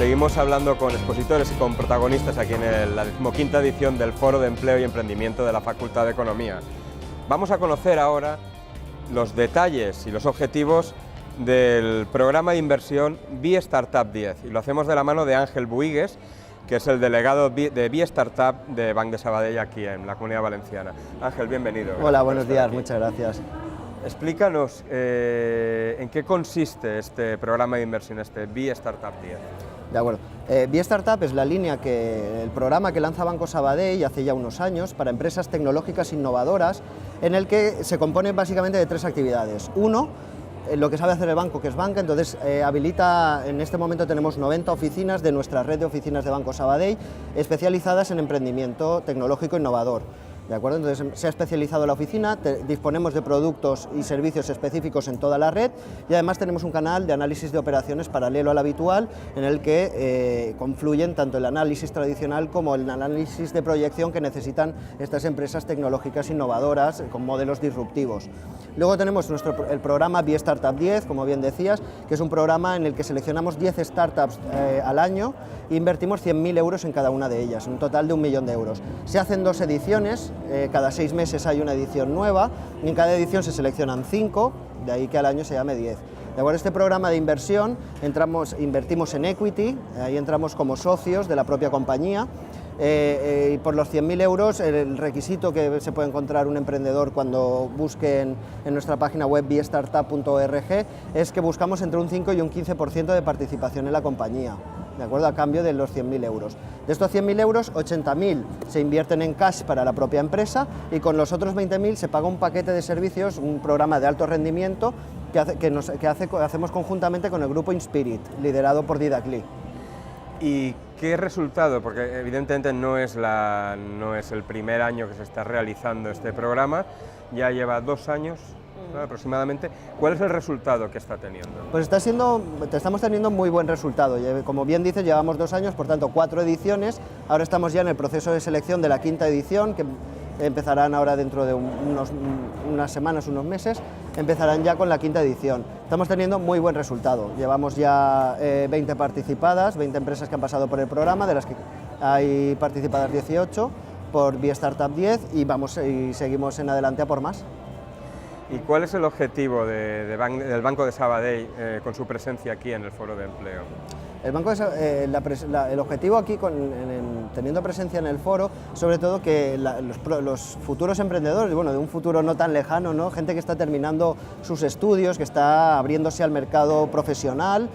Seguimos hablando con expositores y con protagonistas aquí en la 15ª edición del Foro de Empleo y Emprendimiento de la Facultad de Economía. Vamos a conocer ahora los detalles y los objetivos del programa de inversión BiStartup 10 y lo hacemos de la mano de Ángel Buigues, que es el delegado de BiStartup de Banc de Sabadell aquí en la Comunidad Valenciana. Ángel, bienvenido. Hola, buenos días, muchas gracias. Explícanos en qué consiste este programa de inversión, este BiStartup 10. De acuerdo. BiStartup es el programa que lanza Banco Sabadell hace ya unos años para empresas tecnológicas innovadoras, en el que se compone básicamente de tres actividades. Uno, lo que sabe hacer el banco, que es banca, entonces habilita, en este momento tenemos 90 oficinas de nuestra red de oficinas de Banco Sabadell, especializadas en emprendimiento tecnológico innovador. ¿De acuerdo? Entonces se ha especializado la oficina, disponemos de productos y servicios específicos en toda la red y además tenemos un canal de análisis de operaciones paralelo al habitual en el que confluyen tanto el análisis tradicional como el análisis de proyección que necesitan estas empresas tecnológicas innovadoras con modelos disruptivos. Luego tenemos el programa BiStartup 10, como bien decías, que es un programa en el que seleccionamos 10 startups al año e invertimos 100.000 euros en cada una de ellas, un total de 1 millón de euros. Se hacen 2 ediciones, cada 6 meses hay una edición nueva y en cada edición se seleccionan 5, de ahí que al año se llame 10. De acuerdo, este programa de inversión invertimos en equity, ahí entramos como socios de la propia compañía. Y por los 100.000 euros, el requisito que se puede encontrar un emprendedor cuando busquen en nuestra página web biestartup.org es que buscamos entre un 5 y un 15% de participación en la compañía, ¿de acuerdo? A cambio de los 100.000 euros. De estos 100.000 euros, 80.000 se invierten en cash para la propia empresa y con los otros 20.000 se paga un paquete de servicios, un programa de alto rendimiento que hacemos conjuntamente con el grupo Inspirit, liderado por Didacli. ¿Y qué resultado? Porque evidentemente no es el primer año que se está realizando este programa, ya lleva 2 años, ¿no?, aproximadamente. ¿Cuál es el resultado que está teniendo? Pues estamos teniendo muy buen resultado. Como bien dices, llevamos 2 años, por tanto 4 ediciones. Ahora estamos ya en el proceso de selección de la 5ª edición, que empezarán ahora dentro de unas semanas, unos meses, empezarán ya con la 5ª edición. Estamos teniendo muy buen resultado. Llevamos ya 20 participadas, 20 empresas que han pasado por el programa, de las que hay participadas 18 por BiStartup 10 y seguimos en adelante a por más. ¿Y cuál es el objetivo del Banco de Sabadell con su presencia aquí en el Foro de Empleo? El objetivo aquí, teniendo presencia en el foro, sobre todo que los futuros emprendedores, bueno, de un futuro no tan lejano, ¿no?, gente que está terminando sus estudios, que está abriéndose al mercado profesional,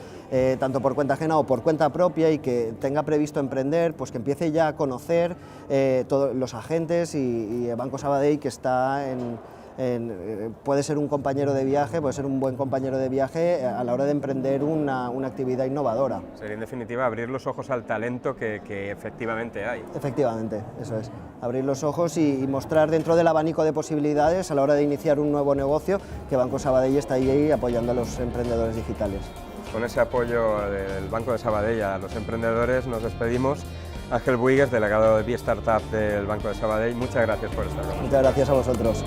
tanto por cuenta ajena o por cuenta propia y que tenga previsto emprender, pues que empiece ya a conocer todos los agentes y el Banco Sabadell, que está puede ser un compañero de viaje, puede ser un buen compañero de viaje a la hora de emprender una actividad innovadora. Sería en definitiva abrir los ojos al talento que efectivamente hay. Efectivamente, eso es. Abrir los ojos y mostrar dentro del abanico de posibilidades a la hora de iniciar un nuevo negocio que Banco Sabadell está ahí apoyando a los emprendedores digitales. Con ese apoyo del Banco de Sabadell a los emprendedores nos despedimos. Ángel Buigues, delegado de BiStartup del Banco de Sabadell, muchas gracias por estar con nosotros. Muchas gracias a vosotros.